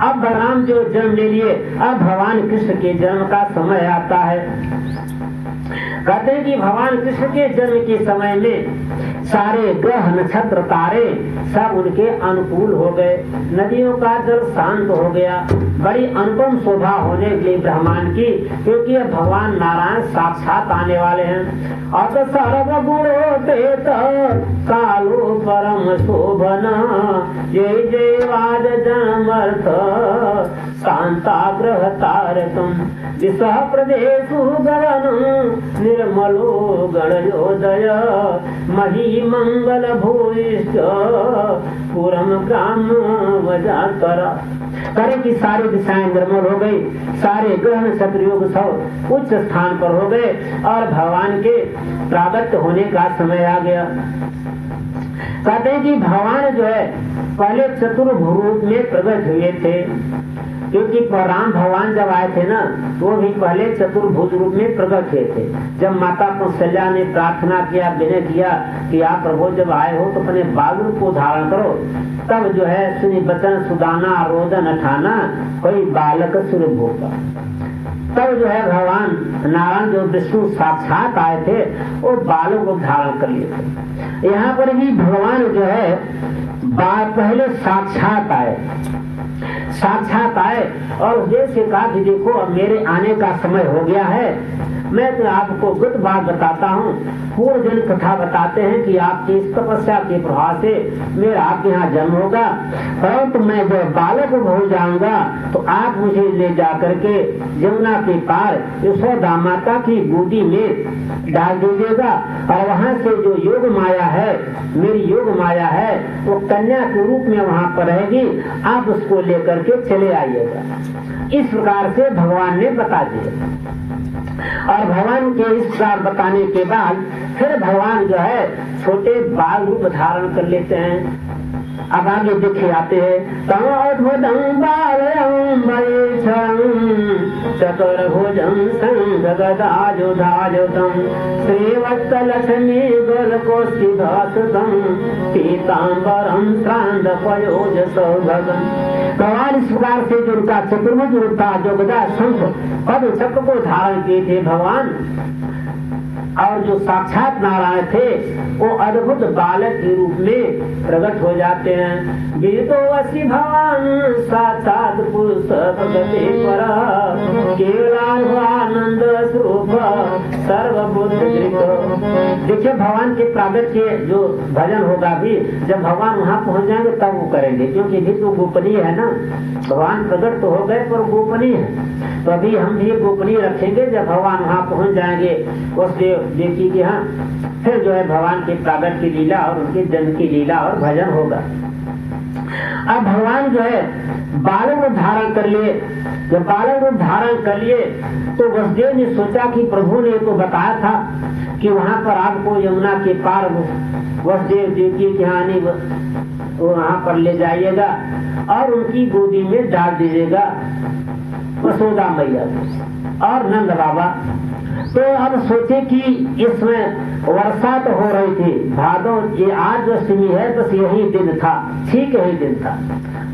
अब बलराम जो जन्म ले लिए, अब भगवान कृष्ण के जन्म का समय आता है। कहते हैं कि भगवान कृष्ण के जन्म के समय में सारे ग्रह नक्षत्र तारे सब उनके अनुकूल हो गए, नदियों का जल शांत हो गया, बड़ी अनुपम शोभा होने लगी ब्रह्मांड की, क्योंकि अब भगवान नारायण साक्षात आने वाले हैं। अत सर्वगुणोपेत कालो परम शोभन, जय जय वाद जन्मर्थ शांताग्रह तारकम, दिशः प्रदेशु गगनं निर्मलो गणयोदय, मही मंगल भूयिष्ठ पुरम ग्राम वजाकर। करे कि सारी दिशाएं निर्मल हो गई, सारे ग्रह नक्षत्र योग सब उच्च स्थान पर हो गए और भगवान के प्रागट्य होने का समय आ गया। कहते हैं कि भगवान जो है पहले चतुर्भुज रूप में प्रकट हुए थे, क्योंकि राम भगवान जब आए थे ना, वो भी पहले चतुर्भुज रूप में प्रकट हुए थे। जब माता कौशल्या ने प्रार्थना किया, विनय किया कि आप प्रभु जब आए हो तो अपने बालू को धारण करो, तब जो है सुनि बचन सुदाना रोदन अठाना कोई बालक सुर भोगा। तब जो है भगवान नारायण जो विष्णु साक्षात आए थे वो बालक को धारण कर लिए थे। यहाँ पर भी भगवान जो है पहले साक्षात आए और उद्देश्य कहा कि देखो अब मेरे आने का समय हो गया है। मैं तो आपको गुप्त बात बताता हूँ, पूर्व जन कथा बताते हैं कि आपकी इस तपस्या के प्रभाव से मेरा आपके यहाँ जन्म होगा, परंतु मैं जब बालक हो जाऊंगा तो आप मुझे ले जा करके यमुना के पार यशोदा माता की गोदी में डाल दीजिएगा और वहाँ से जो योग माया है, मेरी योग माया है, वो कन्या के रूप में वहाँ पर रहेगी, आप उसको लेकर के चले आइएगा। इस प्रकार से भगवान ने बता दिया। और भगवान के इस प्रकार बताने के बाद फिर भगवान जो है छोटे बाल रूप धारण कर लेते हैं। अब आगे देखे आते हैं चतुर्भुजं संगदाजुधाजुतं श्रीवत्सलक्ष्मी गोलकोष्ठिभासुतं पीताम्बरं श्रान्तपयोज सौभगं। भगवान इस प्रकार से जो उनका चतुर्भुज रूप था, जो गदा शंख पद्म चक्र को धारण किए थे भगवान, और जो साक्षात नारायण थे वो अद्भुत बालक के रूप में प्रकट हो जाते हैं। विदितो वसी भगवान साक्षात पुरुष प्रगति पर, केवलानंद स्वरूप सर्वभूत धृत। देखिए भगवान के प्रागट्य के जो भजन होगा भी, जब भगवान वहाँ पहुँच जाएंगे तब वो करेंगे, क्योंकि भी तो गोपनीय है ना। भगवान प्रकट तो हो गए पर गोपनीय है, तो अभी हम भी गोपनीय रखेंगे। जब भगवान वहाँ पहुँच जाएंगे उस देवी के यहाँ, फिर जो है भगवान के प्रागट्य की लीला और उनके जन्म की लीला और भजन होगा। अब भगवान जो है बालक रूप धारण कर लिए। जब बालक रूप धारण कर लिए तो वसुदेव ने सोचा कि प्रभु ने तो बताया था कि वहाँ पर आपको यमुना के पार वसुदेव देवकी के यहाँ वहाँ पर ले जाइएगा और उनकी गोदी में डाल दीजिएगा यशोदा मैया और नंद बाबा। तो अब सोचे कि इसमें वर्षा तो हो रही थी, भादो ये आज जो अष्टमी है बस यही दिन था, ठीक यही दिन था।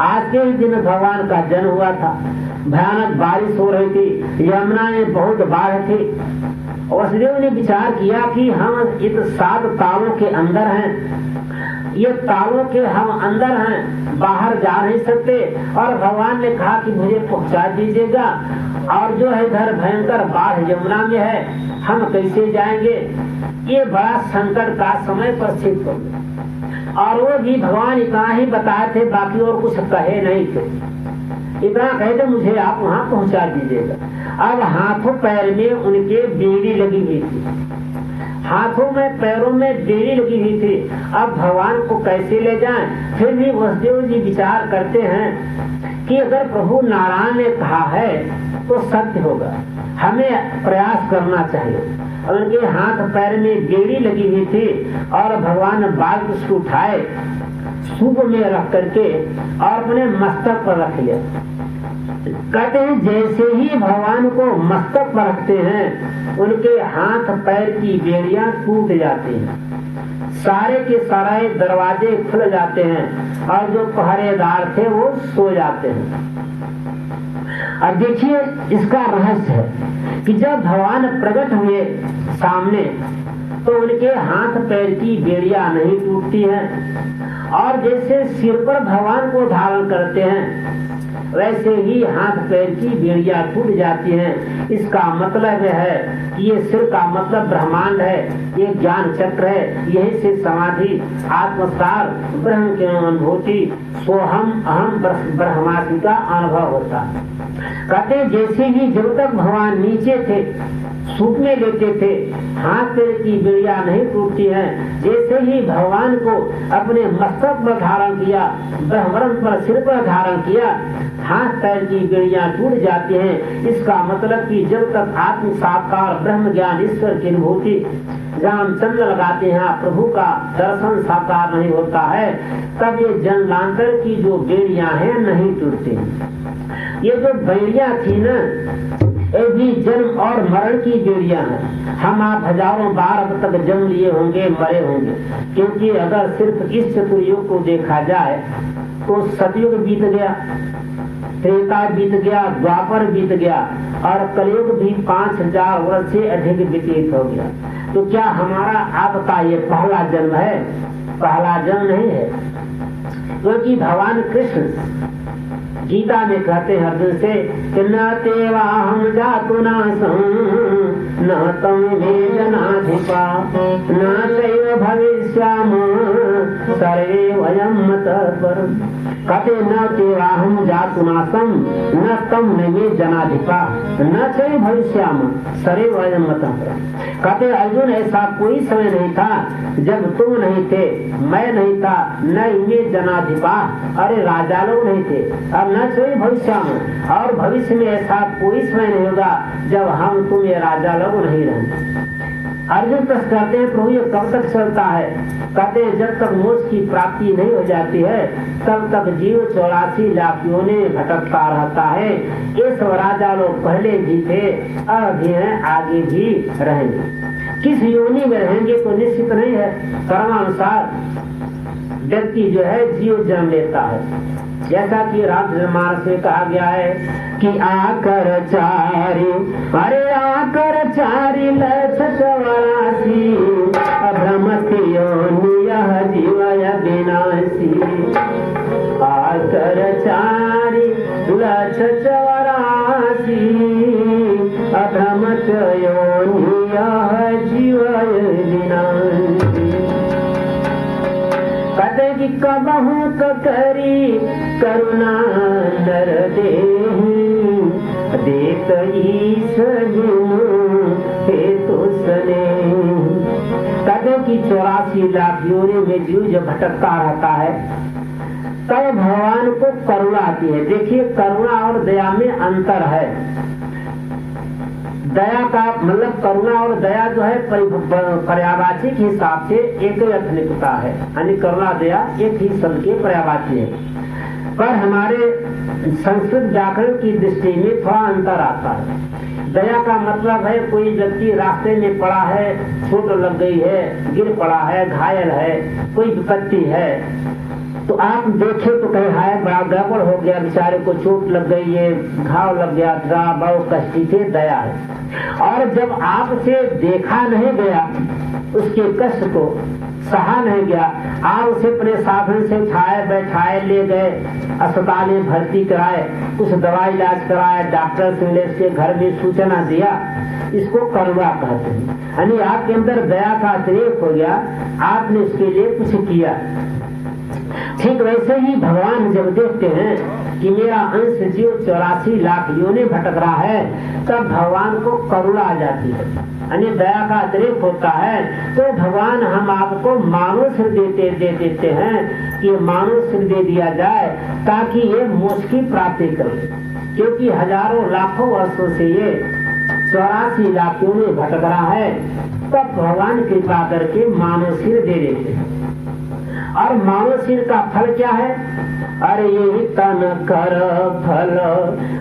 आज के ही दिन भगवान का जन्म हुआ था। भयानक बारिश हो रही थी, यमुना में बहुत बाढ़ थी। वसुदेव ने विचार किया कि हम इस 7 तालों के अंदर हैं, ये तालों के हम अंदर हैं, बाहर जा नहीं सकते। और भगवान ने कहा कि मुझे पहुंचा दीजिएगा, और जो है इधर भयंकर बाढ़ यमुना में है, हम कैसे जाएंगे। ये बड़ा संकट का समय पर स्थित हो गया। और वो भी भगवान इतना ही बताए थे, बाकी और कुछ कहे नहीं थे। इतना कहे थे मुझे आप वहाँ पहुँचा दीजिएगा। अब हाथों पैर में उनके बेड़ी लगी हुई थी, हाथों में पैरों में बेड़ी लगी हुई थी। अब भगवान को कैसे ले जाएं। फिर भी वसुदेव जी विचार करते हैं कि अगर प्रभु नारायण ने कहा है तो सत्य होगा, हमें प्रयास करना चाहिए। उनके हाथ पैर में बेड़ी लगी हुई थी और भगवान ने बाल उसको उठाए, सूप में रख करके और अपने मस्तक पर रख लिया। कहते हैं जैसे ही भगवान को मस्तक पर रखते हैं, उनके हाथ पैर की बेड़ियां टूट जाती हैं। सारे के सारे दरवाजे खुल जाते हैं और जो पहरेदार थे वो सो जाते हैं। अब देखिए इसका रहस्य है कि जब भगवान प्रकट हुए सामने तो उनके हाथ पैर की बेड़ियां नहीं टूटती हैं और जैसे सिर पर भगवान को धारण करते हैं वैसे ही हाथ पैर की बेड़ियां टूट जाती हैं। इसका मतलब है कि ये सिर का मतलब ब्रह्मांड है, ये ज्ञान चक्र है, यही से समाधि आत्मसार ब्रह्म की अनुभूति सोहम अहम ब्रह्मास्मि का अनुभव होता है। कहते जैसे ही जब तक भगवान नीचे थे सूप में लेते थे हाथ पैर की बेड़ियां नहीं टूटती हैं, जैसे ही भगवान को अपने मस्तक पर धारण किया ब्रह्मरम पर सिर पर धारण किया हाथ पैर की बेड़ियां टूट जाती हैं। इसका मतलब कि जब तक आत्म साकार ब्रह्म ज्ञान ईश्वर की अनुभूति जहाँ चंद्र लगाते हैं प्रभु का दर्शन साकार नहीं होता है तब ये जन्मांतर की जो बेड़ियां हैं नहीं टूटती। ये जो बेड़ियां थी ना ये भी जन्म और मरण की बेड़ियां हैं। हम आप हजारों बार अब तक जन्म लिए होंगे मरे होंगे, क्योंकि अगर सिर्फ इस चतुर्युग को देखा जाए तो सतयुग बीत गया, त्रेता बीत गया, द्वापर बीत गया और कलयुग भी 5000 वर्ष से अधिक व्यतीत हो गया। तो क्या हमारा आपका ये पहला जन्म है? पहला जन्म नहीं है, क्योंकि भगवान कृष्ण गीता में कहते हैं अर्जुन से कि न तेवाहम जातु नासं न तम मे जनाधिपा न चैव भविष्याम सर्वे वयं मतः। कहते न तेवाहम जातु नासं न तम मे जनाधिपा न चैव भविष्याम सर्वे वयं मतः। कहते अर्जुन ऐसा कोई समय नहीं था जब तुम नहीं थे, मैं नहीं था, न इन्हें जनाधिपा अरे राजा लोग नहीं थे, अब न कोई भविष्य में और भविष्य में ऐसा कोई समय नहीं होगा जब हम तुम ये राजा लोग नहीं रहेंगे। अर्जुन प्रश्न करते हैं प्रभु ये कब तक चलता है? कहते हैं जब तक मोक्ष की प्राप्ति नहीं हो जाती है तब तक जीव 84 लाख योनि भटकता रहता है। ये सब राजा लोग पहले भी थे अब भी हैं आगे भी रहेंगे। किस योनि में रहेंगे तो निश्चित नहीं है, कर्मानुसार व्यक्ति जो है जीव जन्म लेता है। जैसा कि रामचरितमानस में कहा गया है कि आकर चारी अरे आकर चारी लक्ष 84 अभ्रमति योनियः जीवय विनाशी। आकर चारी लक्ष 84 अभ्रमत योनियः जीवय विनाशी। कहते कि कबहू करी करुणा नर देहि देत ईश हेतु सने। कहते कि 84 लाख योनि में जीव जब भटकता रहता है तब भगवान को करुणा आती है। देखिए करुणा और दया में अंतर है। दया का मतलब करुणा और दया जो है पर्यायवाची के हिसाब से एक ही अर्थ निकलता है, यानी करुणा दया एक ही शब्द के पर्यायवाची है, पर हमारे संस्कृत व्याकरण की दृष्टि में थोड़ा अंतर आता है। दया का मतलब है कोई व्यक्ति रास्ते में पड़ा है, चोट लग गई है, गिर पड़ा है, घायल है, कोई विपत्ति है तो आप देखे तो कहे हाय बड़ा गड़बड़ हो गया, बेचारे को चोट लग गई है, घाव लग गया, बहुत कष्टी थे, दया है। और जब आपसे देखा नहीं गया उसके कष्ट को सहा नहीं गया, आप उसे अपने साधन से उठाए बैठाए ले गए, अस्पताल में भर्ती कराए, कुछ दवाई इलाज कराए, डॉक्टर से मिले, उसके घर में सूचना दिया, इसको करुणा कहते हैं। यानी आपके अंदर दया का अतिरेक हो गया, आपने उसके लिए कुछ किया। ठीक वैसे ही भगवान जब देखते हैं कि मेरा अंश जीव 84 लाख योनि भटक रहा है तब भगवान को करुणा आ जाती है, यानी दया का अतिरेक होता है। तो भगवान हम आपको मानव सिर दे देते हैं कि मानव सिर दे दिया जाए ताकि ये मोक्ष की प्राप्ति करे, क्योंकि हजारों लाखों वर्षों से ये 84 लाख योनि भटक रहा है। तब भगवान कृपा करके मानव सिर दे देते हैं। और मानव सिर का फल क्या है? अरे यही तन कर फल,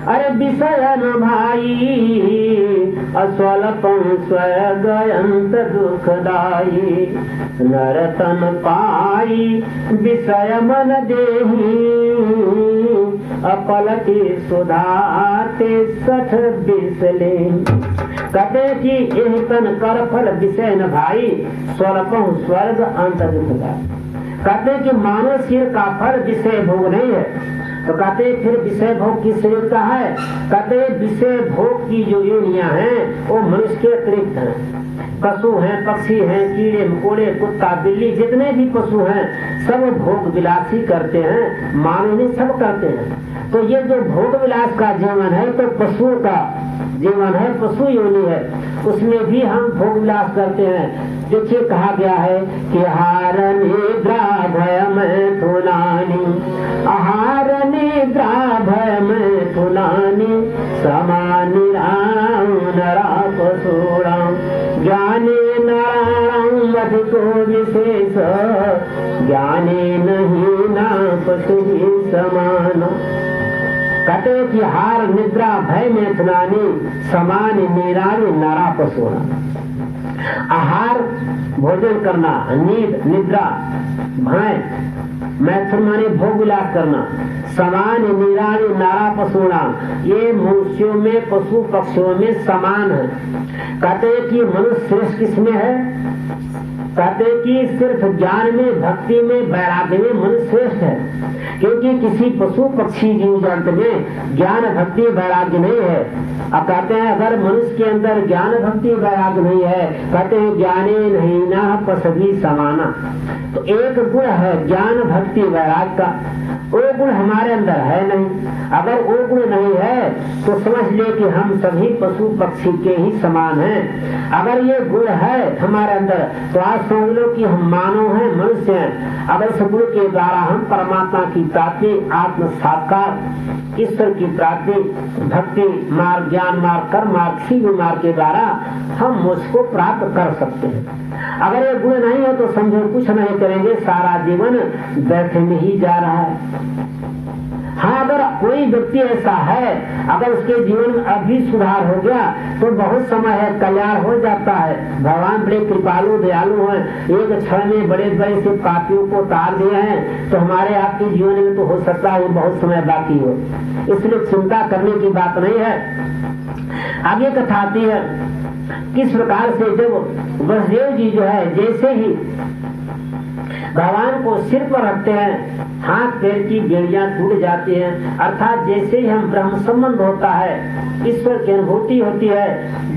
अरे विषय न भाई, अस्वल्पं स्वर्गयंत दुखदायी नरतन पाई विषय मन देही अपलति सुधाते सठ बिसले। कहते कि यही तन कर फल विषय न भाई स्वल्पं स्वर्ग अंत दुखदायी। कहते कि मानव सिर का फल विषय भोग नहीं है, तो कहते फिर विषय भोग किस शरीर का है? कहते विषय भोग की जो योनियां हैं वो मनुष्य के अतिरिक्त हैं। पशु हैं, पक्षी हैं, कीड़े मकोड़े, कुत्ता बिल्ली, जितने भी पशु हैं सब भोग विलासी करते हैं, मानव नहीं सब करते हैं। तो ये जो भोग विलास का जीवन है तो पशुओं का जीवन है, पशु योनि है, उसमें भी हम भोग विलास करते हैं। देखिए कहा गया है कि आहार निद्रा भय में थुनानी, आहार निद्रा भय में थुनानी समानि राम नरा पशुराम ज्ञाने नारायण अधिको विशेष ज्ञाने नहीं ना पशु समान। कहते कि हार निद्रा भय में थुनानी समान निरानी नरा पशुरा। आहार भोजन करना, नींद निद्रा, भय मैथुन माने भोग विलास करना, समान निरानी नारा पशुना, ये मनुष्यों में पशु पक्षियों में समान है। कहते कि मनुष्य श्रेष्ठ किसमें है? कहते कि सिर्फ ज्ञान में, भक्ति में, वैराग्य में मनुष्य श्रेष्ठ है, क्योंकि किसी पशु पक्षी जीव जंतु में ज्ञान भक्ति वैराग्य नहीं है। अब कहते हैं अगर मनुष्य के अंदर ज्ञान भक्ति वैराग्य नहीं है, कहते हैं ज्ञाने नहीं ना पशवी समाना। तो एक गुण है ज्ञान भक्ति वैराग्य का, वो गुण हमारे अंदर है नहीं। अगर वो गुण नहीं है तो समझ ले कि हम सभी पशु पक्षी के ही समान हैं। अगर ये गुण है हमारे अंदर तो आज समझ लो कि हम मानव हैं, मनुष्य हैं। अगर इस गुण के द्वारा हम परमात्मा की प्राप्ति, आत्म साक्षात्कार, ईश्वर की प्राप्ति, भक्ति मार्ग, ज्ञान मार्ग, कर्म मार्ग, शिव मार्ग के द्वारा हम मुझको प्राप्त कर सकते हैं। अगर ये गुण नहीं है तो समझो कुछ नहीं करेंगे, सारा जीवन व्यर्थ में ही जा रहा है। हाँ, अगर कोई व्यक्ति ऐसा है, अगर उसके जीवन में अभी सुधार हो गया तो बहुत समय है, कल्याण हो जाता है। भगवान बड़े कृपालु दयालु हैं, एक क्षण में बड़े बड़े से पापियों को तार दिए हैं, तो हमारे आपके जीवन में तो हो सकता है बहुत समय बाकी हो, इसलिए चिंता करने की बात नहीं है। आगे कथा आती है किस प्रकार से जब वसुदेव जी जो है जैसे ही भगवान को सिर पर रखते हैं, हाथ पैर की बेड़ियां टूट जाती हैं, अर्थात जैसे ही हम ब्रह्म संबंध होता है, ईश्वर की अनुभूति होती है,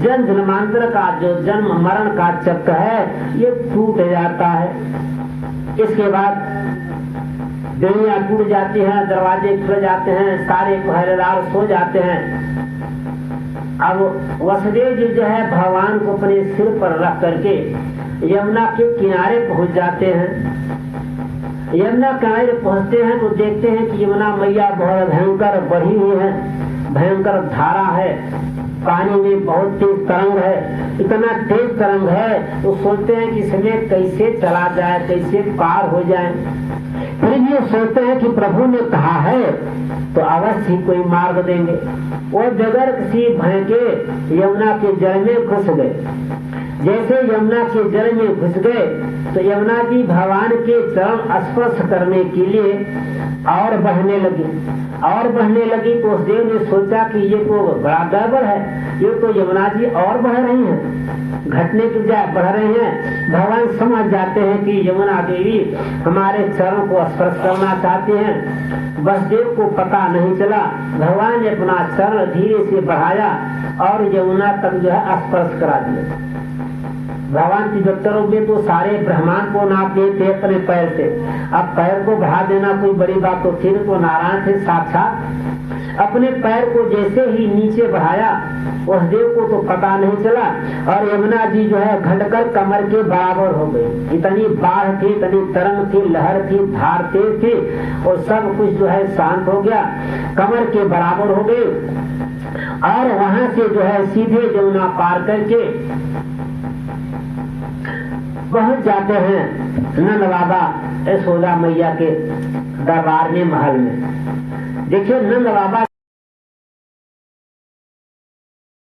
जन्म जन्मांतर का जो जन्म मरण का चक्र है ये टूट जाता है। इसके बाद बेड़ियां टूट जाती हैं, दरवाजे खुल जाते हैं, सारे पहरेदार सो जाते हैं। अब वसुदेव जी जो है भगवान को अपने सिर पर रख करके यमुना के किनारे पहुंच जाते हैं। यमुना किनारे पहुंचते हैं तो देखते हैं कि यमुना मैया बहुत भयंकर बढ़ी हुई है, भयंकर धारा है, पानी में बहुत तेज तरंग है। इतना तेज तरंग है तो सोचते हैं कि इसमें कैसे चला जाए, कैसे पार हो जाए। फिर भी ये सोचते हैं कि प्रभु ने कहा है तो अवश्य ही कोई मार्ग देंगे। वो बगैर किसी भय के यमुना के जल में घुस गए। जैसे यमुना के जल में घुस गए तो यमुना जी भगवान के चरण स्पर्श करने के लिए और बहने लगी, और बहने लगी तो उस देव ने सोचा कि ये तो बड़ा गड़बड़ है, ये तो यमुना जी और बह रही हैं, घटने की बजाय बढ़ रही हैं। भगवान समझ जाते हैं कि यमुना देवी हमारे चरणों को स्पर्श करना चाहते हैं। वसुदेव को पता नहीं चला, भगवान ने अपना चरण धीरे से बढ़ाया और यमुना तक जो है स्पर्श करा दिया। भगवान की दफ्तरों में तो सारे ब्रह्मांड को नापते थे अपने पैर से, अब पैर को बढ़ा देना कोई बड़ी बात तो थी, तो नारायण थे साक्षात। अपने पैर को जैसे ही नीचे बढ़ाया वसुदेव को तो पता नहीं चला और यमुना जी जो है घटकर कमर के बराबर हो गई। इतनी बाढ़ थी, इतनी तरंग थी, लहर थी, धार तेज थी और सब कुछ जो है शांत हो गया, कमर के बराबर हो गई। और वहां से जो है सीधे यमुना पार करके पहुंच जाते हैं नंद बाबा यशोदा मैया के दरबार में, महल में। देखिए नंद बाबा